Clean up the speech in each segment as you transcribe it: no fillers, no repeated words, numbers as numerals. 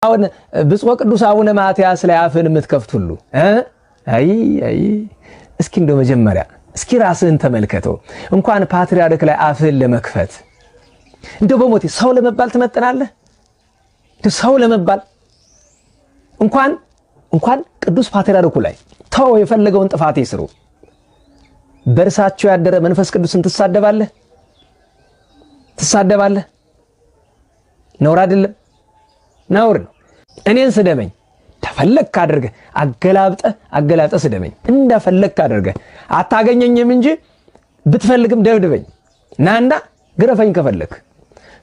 አሁን ብፁዕ ቅዱስ አቡነ ማትያስ ላይ አፍን የምትከፍቱሉ አይ እስኪ እንደው መጀመሪያ እስኪ ራስህን ተመልከተው። እንኳን ፓትርያርክ ላይ አፍን ለመክፈት እንደው በሞቴ ሰው ለመባል ትመጥናለህ? እንደው ሰው ለመባል እንኳን ቅዱስ ፓትርያርኩ ላይ ተው የፈለገውን ጥፋት ይስሩ፣ በእርሳቸው ያደረ መንፈስ ቅዱስን ትሳደባለህ? ነውር አይደለም? ነውር ነው። እኔን ስደበኝ ተፈለክ አድርገህ አገላብጠ ስደበኝ እንደፈለክ አድርገህ አታገኘኝም እንጂ ብትፈልግም ደብድበኝ ናና ግረፈኝ ከፈለክ።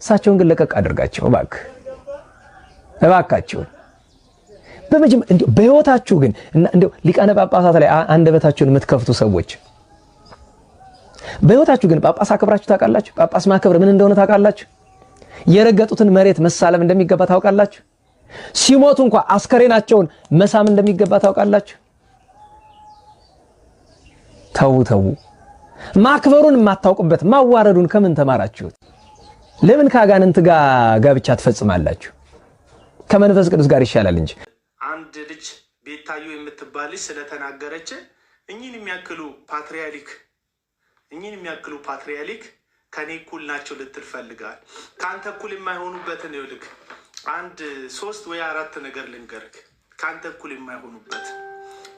እሳቸውን ግን ለቀቅ አድርጋቸው እባካችሁ። እንደው በህይወታችሁ ግን እንደው ሊቃነ ጳጳሳት ላይ አንደበታችሁን የምትከፍቱ ሰዎች በህይወታችሁ ግን ጳጳስ አክብራችሁ ታውቃላችሁ? ጳጳስ ማክበር ምን እንደሆነ ታውቃላችሁ? የረገጡትን መሬት መሳለም እንደሚገባ ታውቃላችሁ? ሲሞቱ እንኳን አስከሬናቸውን መሳም እንደሚገባ ታውቃላችሁ? ተው ማክበሩን የማታውቁበት ማዋረዱን ከምን ተማራችሁት? ለምን ከአጋንንት ጋር ጋብቻ ትፈጽማላችሁ? ከመንፈስ ቅዱስ ጋር ይሻላል እንጂ። አንድ ልጅ ቤታዩ የምትባል ልጅ ስለተናገረች እኚህን የሚያክሉ ፓትርያርክ ከኔ እኩል ናቸው ልትል ፈልጋል። ካንተ እኩል የማይሆኑበትን ይልክ አንድ 3 ወይ 4 ነገር ልንገርክ። ካንተ እኩል የማይሆኑበት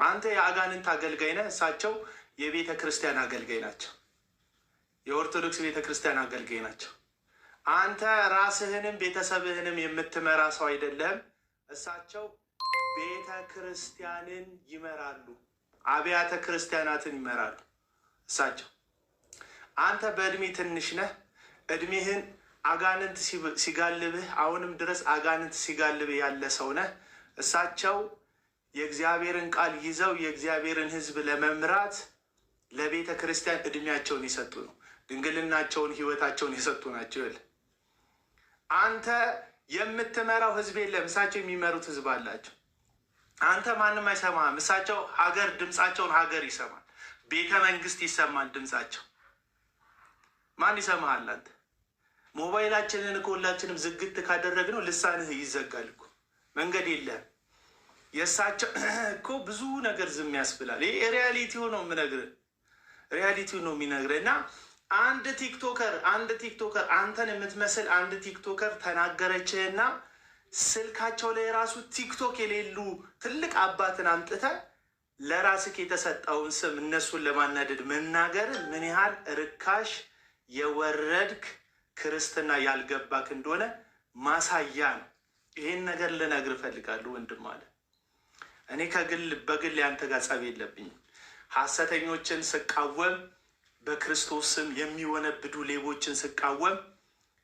አንተ የአጋንንት አገልጋይ ነህ፣ እሳቸው የቤተ ክርስቲያን አገልጋይ ናቸው። የኦርቶዶክስ ቤተ ክርስቲያን አገልጋይ ናቸው። አንተ ራስህንም ቤተሰብህንም የምትመራ ሰው አይደለም። እሳቸው ቤተ ክርስቲያንን ይመራሉ፣ አብያተ ክርስቲያናትን ይመራሉ እሳቸው። አንተ በእድሜ ትንሽ ነህ። እድሜህን አጋንንት ሲጋልብህ አሁንም ድረስ አጋንንት ሲጋልብህ ያለ ሰው ነህ። እሳቸው የእግዚአብሔርን ቃል ይዘው የእግዚአብሔርን ሕዝብ ለመምራት ለቤተ ክርስቲያን እድሜያቸውን የሰጡ ነው። ድንግልናቸውን ህይወታቸውን የሰጡ ናቸው። አንተ የምትመራው ሕዝብ የለም። እሳቸው የሚመሩት ሕዝብ አላቸው። አንተ ማንም አይሰማህም። እሳቸው ድምፃቸውን ሀገር ይሰማል። ቤተ መንግስት ይሰማል ድምፃቸው። ማን ይሰማሃል? አንተ ሞባይላችንን ሁላችንም ዝግት ካደረግነው ልሳንህ ይዘጋል እኮ፣ መንገድ የለም። የእሳቸው እኮ ብዙ ነገር ዝም ያስብላል። ይሄ ሪያሊቲው ነው የምነግርህ፣ ሪያሊቲው ነው የሚነግርህ። እና አንድ ቲክቶከር አንተን የምትመስል አንድ ቲክቶከር ተናገረችህና ስልካቸው ላይ የራሱ ቲክቶክ የሌሉ ትልቅ አባትን አምጥተህ ለራስህ የተሰጠውን ስም እነሱን ለማናደድ መናገር ምን ያህል ርካሽ የወረድክ ክርስትና ያልገባክ እንደሆነ ማሳያ ነው። ይሄን ነገር ልነግር እፈልጋለሁ ወንድም አለ። እኔ በግል ያንተ ጋር ጸብ የለብኝም። ሐሰተኞችን ስቃወም፣ በክርስቶስ ስም የሚወነብዱ ሌቦችን ስቃወም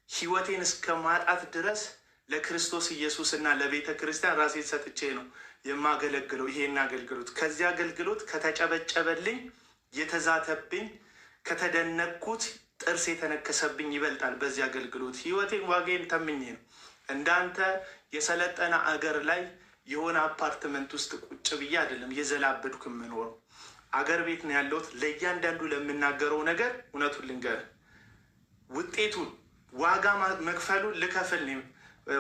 ህይወቴን እስከ ማጣት ድረስ ለክርስቶስ ኢየሱስና ለቤተ ክርስቲያን ራሴን ሰጥቼ ነው የማገለግለው። ይሄን አገልግሎት ከዚህ አገልግሎት ከተጨበጨበልኝ የተዛተብኝ ከተደነቅኩት ጥርስ የተነከሰብኝ ይበልጣል። በዚህ አገልግሎት ህይወቴን ዋጋዬን ተምኜ ነው። እንዳንተ የሰለጠነ አገር ላይ የሆነ አፓርትመንት ውስጥ ቁጭ ብዬ አይደለም የዘላበድኩ የምኖረው። አገር ቤት ነው ያለሁት። ለእያንዳንዱ ለምናገረው ነገር እውነቱን ልንገር፣ ውጤቱን ዋጋ መክፈሉን ልከፍል ነው።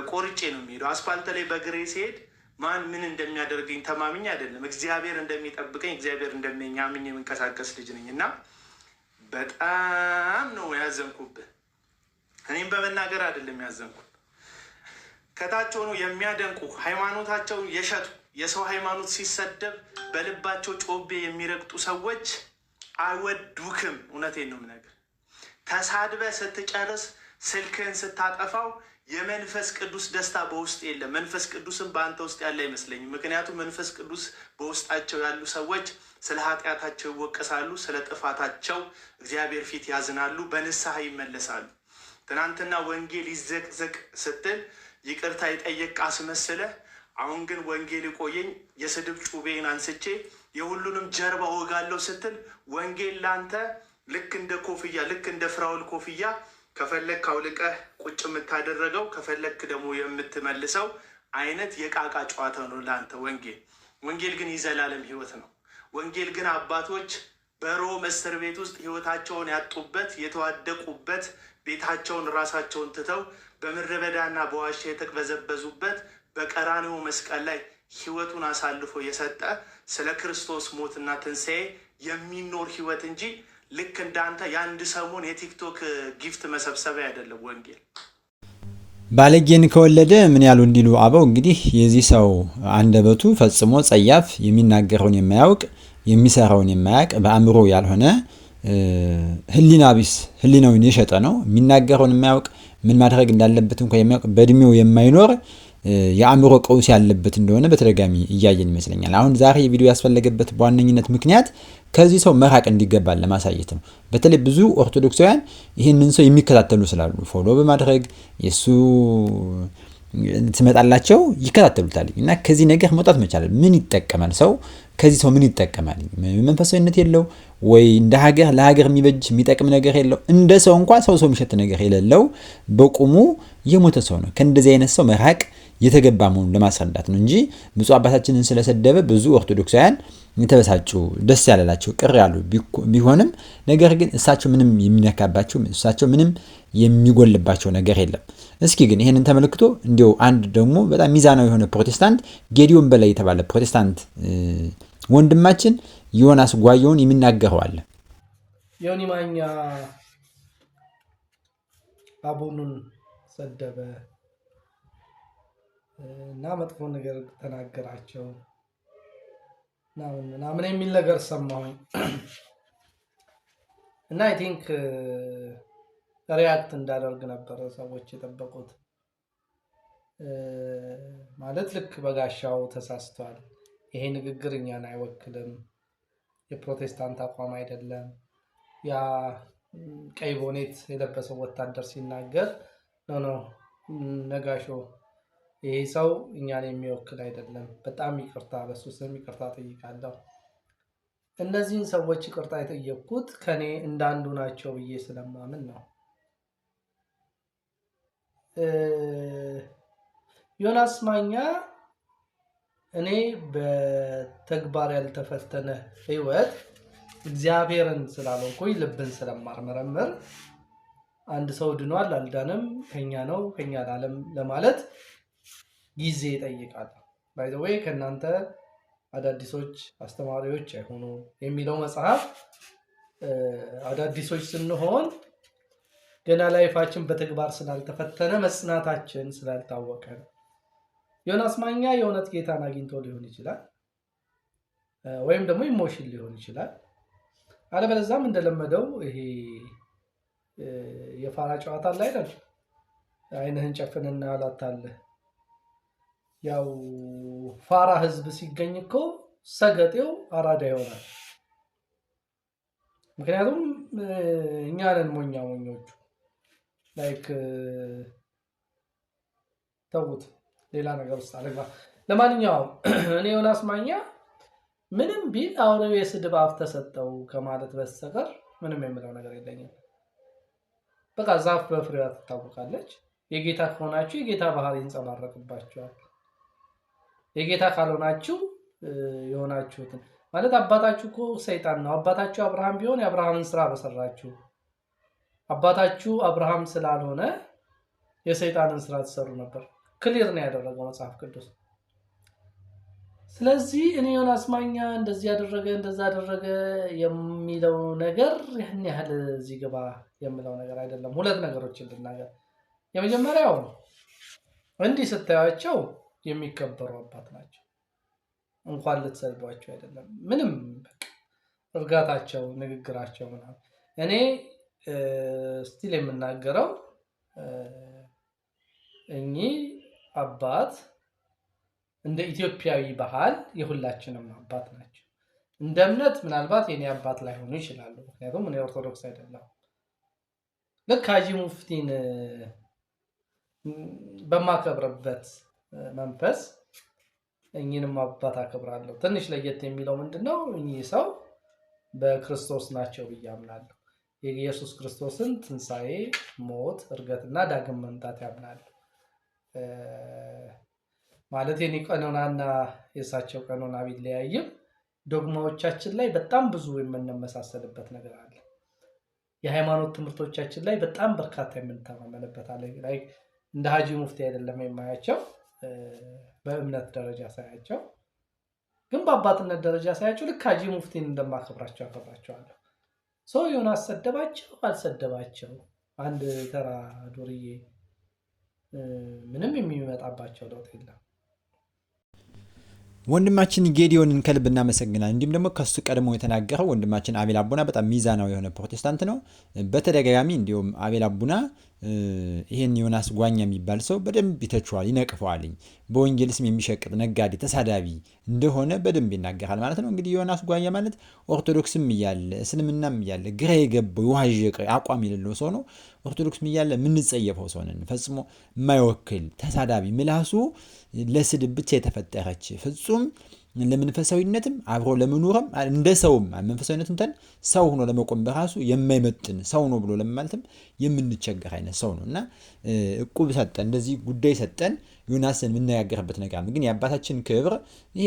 ቆርጬ ነው የሚሄደው። አስፓልት ላይ በግሬ ሲሄድ ማን ምን እንደሚያደርገኝ ተማምኜ አይደለም፣ እግዚአብሔር እንደሚጠብቀኝ እግዚአብሔር እንደሚያምኝ የምንቀሳቀስ ልጅ ነኝ። እና በጣም ነው ያዘንኩብህ። እኔም በመናገር አይደለም ያዘንኩ። ከታች ሆኖ የሚያደንቁ ሃይማኖታቸውን የሸጡ የሰው ሃይማኖት ሲሰደብ በልባቸው ጮቤ የሚረግጡ ሰዎች አይወዱክም። እውነቴን ነው የምነግርህ። ተሳድበ ስትጨርስ ስልክህን ስታጠፋው የመንፈስ ቅዱስ ደስታ በውስጥ የለም። መንፈስ ቅዱስም በአንተ ውስጥ ያለ አይመስለኝም። ምክንያቱም መንፈስ ቅዱስ በውስጣቸው ያሉ ሰዎች ስለ ኃጢአታቸው ይወቀሳሉ፣ ስለ ጥፋታቸው እግዚአብሔር ፊት ያዝናሉ፣ በንስሐ ይመለሳሉ። ትናንትና ወንጌል ይዘቅዘቅ ስትል ይቅርታ የጠየቅ አስመስለህ፣ አሁን ግን ወንጌል ይቆየኝ የስድብ ጩቤን አንስቼ የሁሉንም ጀርባ ወጋለሁ ስትል ወንጌል ላንተ ልክ እንደ ኮፍያ፣ ልክ እንደ ፍራውል ኮፍያ ከፈለክ አውልቀህ ቁጭ የምታደረገው ከፈለክ ደግሞ የምትመልሰው አይነት የቃቃ ጨዋታ ነው ለአንተ ወንጌል። ወንጌል ግን የዘላለም ህይወት ነው። ወንጌል ግን አባቶች በሮም እስር ቤት ውስጥ ህይወታቸውን ያጡበት የተዋደቁበት ቤታቸውን ራሳቸውን ትተው በምድረ በዳና በዋሻ የተቅበዘበዙበት በቀራንዮ መስቀል ላይ ህይወቱን አሳልፎ የሰጠ ስለ ክርስቶስ ሞትና ትንሣኤ የሚኖር ህይወት እንጂ ልክ እንዳንተ የአንድ ሰሞን የቲክቶክ ጊፍት መሰብሰቢያ አይደለም ወንጌል። ባለጌን ከወለደ ምን ያሉ እንዲሉ አበው እንግዲህ የዚህ ሰው አንደበቱ ፈጽሞ ጸያፍ፣ የሚናገረውን የማያውቅ የሚሰራውን የማያውቅ በአእምሮ ያልሆነ ህሊና ቢስ ህሊናውን የሸጠ ነው። የሚናገረውን የማያውቅ ምን ማድረግ እንዳለበት እንኳን የማያውቅ በእድሜው የማይኖር የአእምሮ ቀውስ ያለበት እንደሆነ በተደጋሚ እያየን ይመስለኛል። አሁን ዛሬ ቪዲዮ ያስፈለገበት በዋነኝነት ምክንያት ከዚህ ሰው መራቅ እንዲገባል ለማሳየት ነው። በተለይ ብዙ ኦርቶዶክሳውያን ይህንን ሰው የሚከታተሉ ስላሉ ፎሎ በማድረግ የሱ ትመጣላቸው ይከታተሉታል እና ከዚህ ነገር መውጣት መቻል ምን ይጠቀማል? ሰው ከዚህ ሰው ምን ይጠቀማል? መንፈሳዊነት የለው ወይ እንደ ሀገር ለሀገር የሚበጅ የሚጠቅም ነገር የለው። እንደ ሰው እንኳን ሰው የሚሸት ነገር የሌለው በቁሙ የሞተ ሰው ነው። ከእንደዚህ አይነት ሰው መራቅ የተገባ መሆኑን ለማስረዳት ነው እንጂ ብፁዕ አባታችንን ስለሰደበ ብዙ ኦርቶዶክሳውያን የተበሳጩ ደስ ያላላቸው ቅር ያሉ ቢሆንም ነገር ግን እሳቸው ምንም የሚነካባቸው እሳቸው ምንም የሚጎልባቸው ነገር የለም። እስኪ ግን ይሄንን ተመልክቶ እንዲው አንድ ደግሞ በጣም ሚዛናዊ የሆነ ፕሮቴስታንት ጌዲዮን በላይ የተባለ ፕሮቴስታንት ወንድማችን ዮናስ ጓየውን የሚናገረው አለ። ዮኒ ማኛ አቡኑን ሰደበ እና መጥፎ ነገር ተናገራቸው ምናምን የሚል ነገር ሰማሁኝ እና አይ ቲንክ ሪያክት እንዳደርግ ነበር ሰዎች የጠበቁት። ማለት ልክ በጋሻው ተሳስቷል፣ ይሄ ንግግር እኛን አይወክልም፣ የፕሮቴስታንት አቋም አይደለም፣ ያ ቀይ ቦኔት የለበሰው ወታደር ሲናገር ኖ ነጋሾ ይሄ ሰው እኛን የሚወክል አይደለም፣ በጣም ይቅርታ፣ በሱ ስም ይቅርታ ጠይቃለሁ። እነዚህን ሰዎች ይቅርታ የጠየቅኩት ከኔ እንዳንዱ ናቸው ብዬ ስለማምን ነው። ዮናስ ማኛ እኔ በተግባር ያልተፈተነ ህይወት እግዚአብሔርን ስላልሆንኩኝ ልብን ስለማርመረምር አንድ ሰው ድኗል አልዳንም ከኛ ነው ከኛ ዓለም ለማለት ጊዜ ይጠይቃል። ባይ ዘ ዌይ ከናንተ አዳዲሶች አስተማሪዎች አይሆኑ የሚለው መጽሐፍ አዳዲሶች ስንሆን ገና ላይፋችን በተግባር ስላልተፈተነ መጽናታችን ስላልታወቀ ነው። ዮናስ ማኛ የእውነት ጌታን አግኝቶ ሊሆን ይችላል፣ ወይም ደግሞ ኢሞሽን ሊሆን ይችላል። አለበለዚያም እንደለመደው ይሄ የፋራ ጨዋታ ላይ አይደል፣ አይንህን ጨፍንና አላታለህ። ያው ፋራ ህዝብ ሲገኝ እኮ ሰገጤው አራዳ ይሆናል። ምክንያቱም እኛ ነን ሞኞቹ። ላይክ ተውት፣ ሌላ ነገር ውስጥ አለግባ። ለማንኛውም እኔ ዮናስ ማኛ ምንም ቢል አውሬው የስድብ አፍ ተሰጠው ከማለት በስተቀር ምንም የምለው ነገር የለኝም። በቃ ዛፍ በፍሬዋ ትታወቃለች። የጌታ ከሆናችሁ የጌታ ባህሪ ይንጸባረቅባችኋል። የጌታ ካልሆናችሁ የሆናችሁትን ማለት አባታችሁ እኮ ሰይጣን ነው። አባታችሁ አብርሃም ቢሆን የአብርሃምን ስራ በሰራችሁ። አባታችሁ አብርሃም ስላልሆነ የሰይጣንን ስራ ትሰሩ ነበር። ክሊር ነው ያደረገው መጽሐፍ ቅዱስ። ስለዚህ እኔ ዮናስ ማኛ እንደዚህ ያደረገ እንደዛ ያደረገ የሚለው ነገር ያን ያህል እዚህ ግባ የሚለው ነገር አይደለም። ሁለት ነገሮችን ልናገር። የመጀመሪያው እንዲህ ስታያቸው የሚከበሩ አባት ናቸው። እንኳን ልትሰድቧቸው አይደለም፣ ምንም እርጋታቸው፣ ንግግራቸው ምናምን። እኔ ስቲል የምናገረው እኚህ አባት እንደ ኢትዮጵያዊ ባህል የሁላችንም አባት ናቸው። እንደ እምነት ምናልባት የኔ አባት ላይሆኑ ይችላሉ፣ ምክንያቱም እኔ ኦርቶዶክስ አይደለሁም። ልክ ሀጂ ሙፍቲን በማከብርበት መንፈስ እኚህንም አባት አከብራለሁ። ትንሽ ለየት የሚለው ምንድነው? እኚህ ሰው በክርስቶስ ናቸው ብዬ አምናለሁ። የኢየሱስ ክርስቶስን ትንሣኤ፣ ሞት፣ እርገትና ዳግም መምጣት ያምናሉ። ማለት የኔ ቀኖናና የእሳቸው ቀኖና ቢለያይም ዶግማዎቻችን ላይ በጣም ብዙ የምንመሳሰልበት ነገር አለ። የሃይማኖት ትምህርቶቻችን ላይ በጣም በርካታ የምንተማመንበት አለ። እንደ ሀጂ ሙፍቲ አይደለም የማያቸው። በእምነት ደረጃ ሳያቸው፣ ግን በአባትነት ደረጃ ሳያቸው ልክ ሀጂ ሙፍቲን እንደማከብራቸው አከብራቸዋለሁ። ሰው ዮናስ ሰደባቸው አልሰደባቸው አንድ ተራ ዱርዬ ምንም የሚመጣባቸው ለውጥ የለም። ወንድማችን ጌዲዮንን ከልብ እናመሰግናል። እንዲሁም ደግሞ ከሱ ቀድሞ የተናገረው ወንድማችን አቤል አቡና በጣም ሚዛናዊ የሆነ ፕሮቴስታንት ነው። በተደጋጋሚ እንዲሁም አቤል አቡና ይሄን ዮናስ ጓኛ የሚባል ሰው በደንብ ይተችዋል፣ ይነቅፈዋልኝ። በወንጌል ስም የሚሸቅጥ ነጋዴ፣ ተሳዳቢ እንደሆነ በደንብ ይናገራል ማለት ነው። እንግዲህ ዮናስ ጓኛ ማለት ኦርቶዶክስም እያለ እስልምናም እያለ ግራ የገባው የዋዠቀ አቋም የሌለው ሰው ነው። ኦርቶዶክስም እያለ የምንጸየፈው ሰው ነን። ፈጽሞ የማይወክል ተሳዳቢ፣ ምላሱ ለስድብ ብቻ የተፈጠረች ፍጹም ለመንፈሳዊነትም አብሮ ለመኖርም እንደ ሰውም መንፈሳዊነት እንትን ሰው ሆኖ ለመቆም በራሱ የማይመጥን ሰው ነው ብሎ ለማለትም የምንቸገር አይነት ሰው ነው እና እቁብ ሰጠን፣ እንደዚህ ጉዳይ ሰጠን ዮናስን የምነጋገርበት ነገር ነው። ግን የአባታችን ክብር ይሄ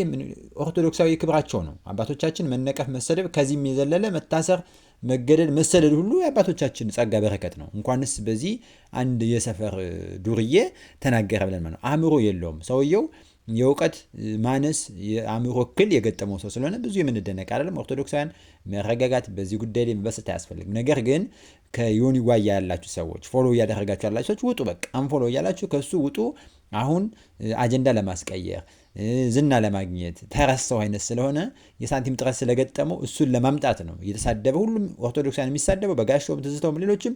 ኦርቶዶክሳዊ ክብራቸው ነው። አባቶቻችን መነቀፍ፣ መሰደብ፣ ከዚህም የዘለለ መታሰር፣ መገደል፣ መሰደድ ሁሉ የአባቶቻችን ጸጋ በረከት ነው። እንኳንስ በዚህ አንድ የሰፈር ዱርዬ ተናገረ ብለን ማለት ነው። አእምሮ የለውም ሰውየው። የእውቀት ማነስ የአእምሮ እክል የገጠመው ሰው ስለሆነ ብዙ የምንደነቅ አይደለም። ኦርቶዶክሳውያን መረጋጋት፣ በዚህ ጉዳይ ላይ መበሰት አያስፈልግም። ነገር ግን ከዮኒ ጓያ ያላችሁ ሰዎች፣ ፎሎ እያደረጋችሁ ያላችሁ ሰዎች ውጡ፣ በቃ አንፎሎ እያላችሁ ከሱ ውጡ። አሁን አጀንዳ ለማስቀየር ዝና ለማግኘት ተረሳው አይነት ስለሆነ የሳንቲም ጥረት ስለገጠመው እሱን ለማምጣት ነው እየተሳደበ። ሁሉም ኦርቶዶክሳውያን የሚሳደበው በጋሻውም ትዝተውም ሌሎችም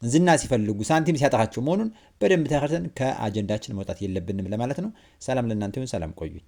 ዝና ሲፈልጉ ሳንቲም ሲያጠራቸው መሆኑን በደንብ ተረድተን ከአጀንዳችን መውጣት የለብንም ለማለት ነው። ሰላም ለእናንተ ይሁን። ሰላም ቆዩኝ።